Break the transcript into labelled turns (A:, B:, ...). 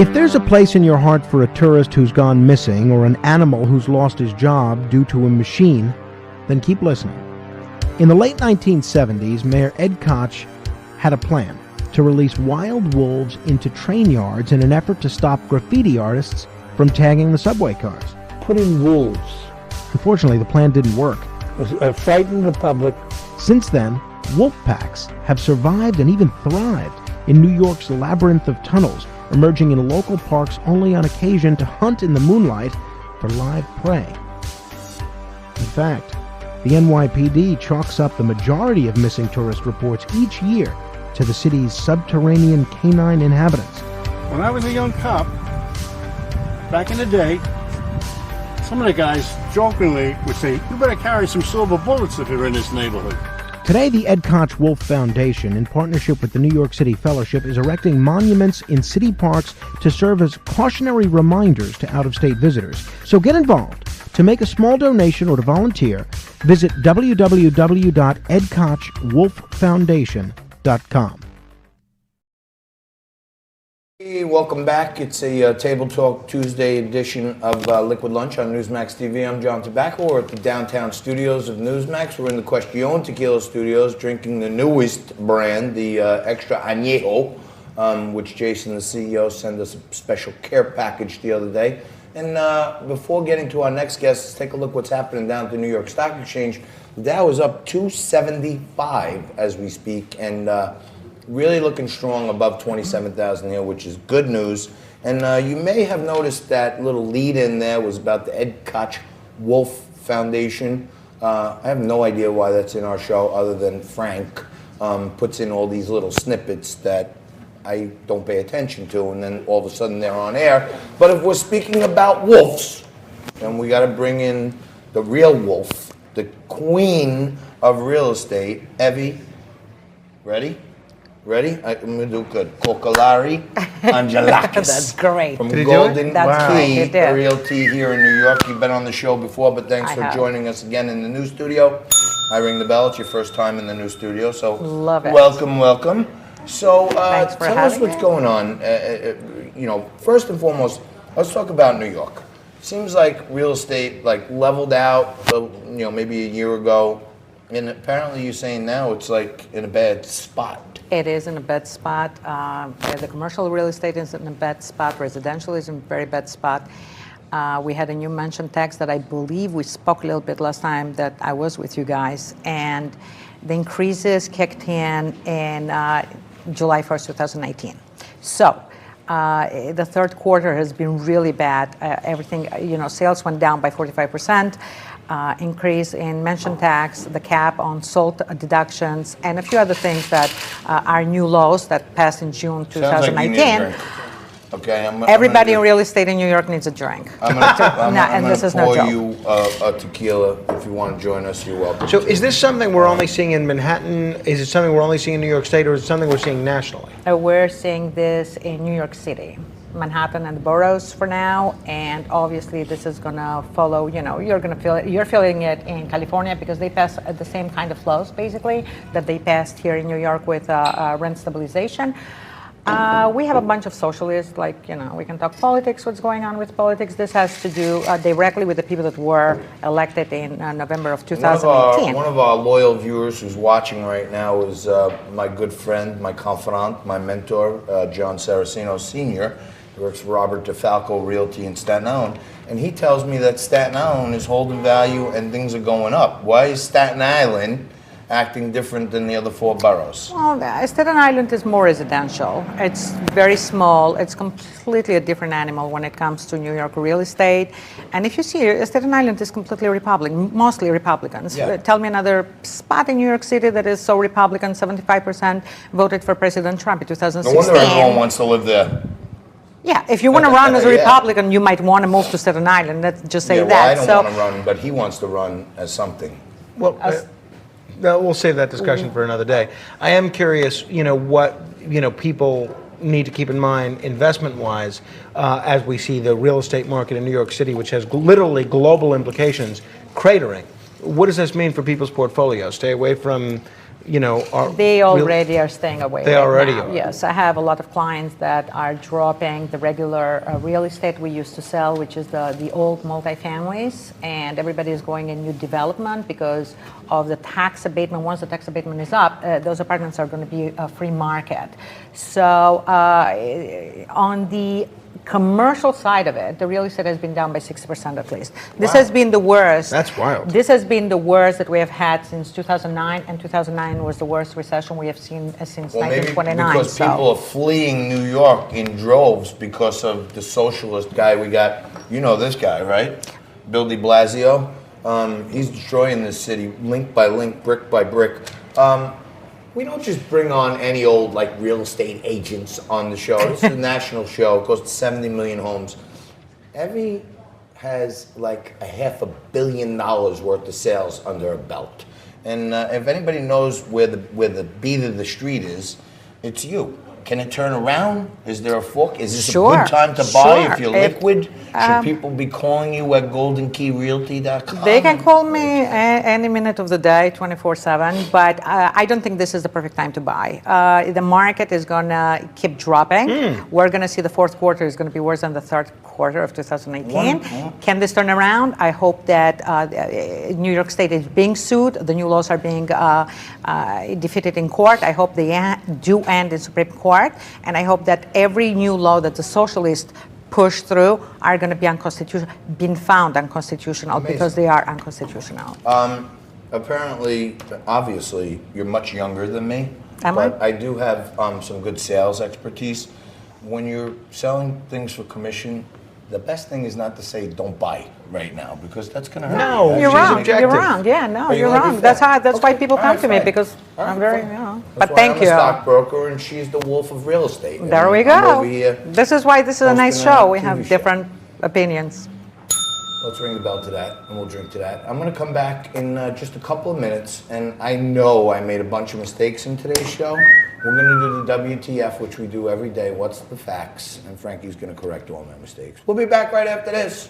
A: If there's a place in your heart for a tourist who's gone missing or an animal who's lost his job due to a machine, then keep listening. In the late 1970s, Mayor Ed Koch had a plan to release wild wolves into train yards in an effort to stop graffiti artists from tagging the subway cars.
B: Put in wolves.
A: Unfortunately, the plan didn't work.
B: Frighten the public.
A: Since then, wolf packs have survived and even thrived in New York's labyrinth of tunnels, emerging in local parks only on occasion to hunt in the moonlight for live prey. In fact, the NYPD chalks up the majority of missing tourist reports each year to the city's subterranean canine inhabitants.
C: When I was a young cop, back in the day, some of the guys jokingly would say, "You better carry some silver bullets if you're in this neighborhood."
A: Today, the Ed Koch Wolf Foundation, in partnership with the New York City Fellowship, is erecting monuments in city parks to serve as cautionary reminders to out-of-state visitors. So get involved. To make a small donation or to volunteer, visit www.edkochwolffoundation.com.
D: Hey, welcome back. It's a Table Talk Tuesday edition of Liquid Lunch on NEWSMAX TV. I'm John Tobacco. We're at the downtown studios of NEWSMAX. We're in the Question Tequila studios drinking the newest brand, the Extra Añejo, which Jason, the CEO, sent us a special care package the other day. And before getting to our next guest, let's take a look what's happening down at the New York Stock Exchange. The Dow is up 275 as we speak, and really looking strong above 27,000 here, which is good news. And you may have noticed that little lead in there was about the Ed Koch Wolf Foundation. I have no idea why that's in our show other than Frank puts in all these little snippets that I don't pay attention to, and then all of a sudden they're on air. But if we're speaking about wolves, then we got to bring in the real wolf, the queen of real estate, Evie. Ready? Ready? I'm going to do good. Kokalari, Angelakis.
E: That's great.
D: From
A: Did he do
D: Golden
A: it?
E: That's right, he
D: Key,
E: did.
D: Real Tea here in New York. You've been on the show before, but thanks
E: I
D: for
E: have.
D: joining us again in the new studio. I ring the bell. It's your first time in the new studio, so
E: Love it.
D: welcome, welcome. So
E: Thanks for
D: tell us
E: having
D: what's
E: me.
D: going on. First and foremost, let's talk about New York. Seems like real estate leveled out, maybe a year ago, and apparently you're saying now it's like in a bad spot.
E: It is in a bad spot. The commercial real estate is in a bad spot. Residential is in a very bad spot. We had a new mention tax that I believe we spoke a little bit last time that I was with you guys, and the increases kicked in July 1st, 2019. So the third quarter has been really bad. Everything, sales went down by 45%. Increase in mention tax, the cap on SALT deductions, and a few other things that are new laws that passed in June
D: Sounds like you need a
E: 2019.
D: drink. Okay,
E: Everybody in real estate in New York needs a drink.
D: I'm
E: And this
D: going
E: is
D: to
E: no
D: pour
E: joke.
D: you a tequila. If you want to join us, you're welcome.
A: So is this something we're only seeing in Manhattan? Is it something we're only seeing in New York State, or is it something we're seeing nationally?
E: We're seeing this in New York City, Manhattan and the boroughs for now, and obviously this is going to follow. You're going to feel it. You're feeling it in California because they pass the same kind of laws basically that they passed here in New York with rent stabilization. We have a bunch of socialists, we can talk politics, what's going on with politics. This has to do directly with the people that were elected in November of 2018.
D: One of our loyal viewers who's watching right now is my good friend, my confidant, my mentor, John Saraceno Sr. He works for Robert DeFalco Realty in Staten Island. And he tells me that Staten Island is holding value and things are going up. Why is Staten Island acting different than the other four boroughs?
E: Well, Staten Island is more residential. It's very small. It's completely a different animal when it comes to New York real estate. And if you see, Staten Island is completely Republican, mostly Republicans.
D: Yeah.
E: Tell me another spot in New York City that is so Republican. 75% voted for President Trump in 2016.
D: No wonder everyone wants to live there.
E: Yeah, if you want to run as a
D: Yeah.
E: Republican, you might want to move to Staten Island. Let's just say
D: Yeah, well,
E: that.
D: I don't want to run, but he wants to run as something.
A: Well, we'll save that discussion for another day. I am curious, what people need to keep in mind investment-wise as we see the real estate market in New York City, which has literally global implications, cratering. What does this mean for people's portfolios? Stay away from
E: They already are staying away.
A: They
E: right
A: already
E: now.
A: are.
E: Yes, I have a lot of clients that are dropping the regular real estate we used to sell, which is the old multifamilies, and everybody is going in new development because of the tax abatement. Once the tax abatement is up, those apartments are going to be a free market. So on the commercial side of it, the real estate has been down by 6% at least. This has been the worst.
A: That's wild.
E: This has been the worst that we have had since 2009, and 2009 was the worst recession we have seen since
D: Well, maybe
E: 1929.
D: because people are fleeing New York in droves because of the socialist guy we got. You know this guy, right? Bill de Blasio. He's destroying this city link by link, brick by brick. We don't just bring on any old real estate agents on the show. This is a national show. It goes to 70 million homes. Evie has $500 million worth of sales under her belt. And if anybody knows where the beat of the street is, it's you. Can it turn around? Is there a fork? Is this a good time to buy if you're liquid? Should people be calling you at goldenkeyrealty.com?
E: They can call me any minute of the day, 24/7, but I don't think this is the perfect time to buy. The market is going to keep dropping. We're going to see the fourth quarter is going to be worse than the third quarter of 2018. Can this turn around? I hope that New York State is being sued. The new laws are being defeated in court. I hope they do end in Supreme Court. And I hope that every new law that the socialists push through are going to be unconstitutional, been found unconstitutional because they are unconstitutional.
D: Apparently, obviously, you're much younger than me.
E: But
D: I do have some good sales expertise. When you're selling things for commission, the best thing is not to say don't buy right now because that's going to hurt.
A: No,
E: you're wrong. You're wrong. Yeah, no, you're wrong. That's why people come to me because I'm very, But thank you.
D: I'm a stockbroker and she's the wolf of real estate.
E: There we
D: I'm
E: go.
D: over here
E: This is why this is a nice
D: hosting a
E: show. We
D: TV
E: have
D: show.
E: different opinions.
D: Let's ring the bell to that, and we'll drink to that. I'm going to come back in just a couple of minutes, and I know I made a bunch of mistakes in today's show. We're going to do the WTF, which we do every day. What's the facts? And Frankie's going to correct all my mistakes. We'll be back right after this.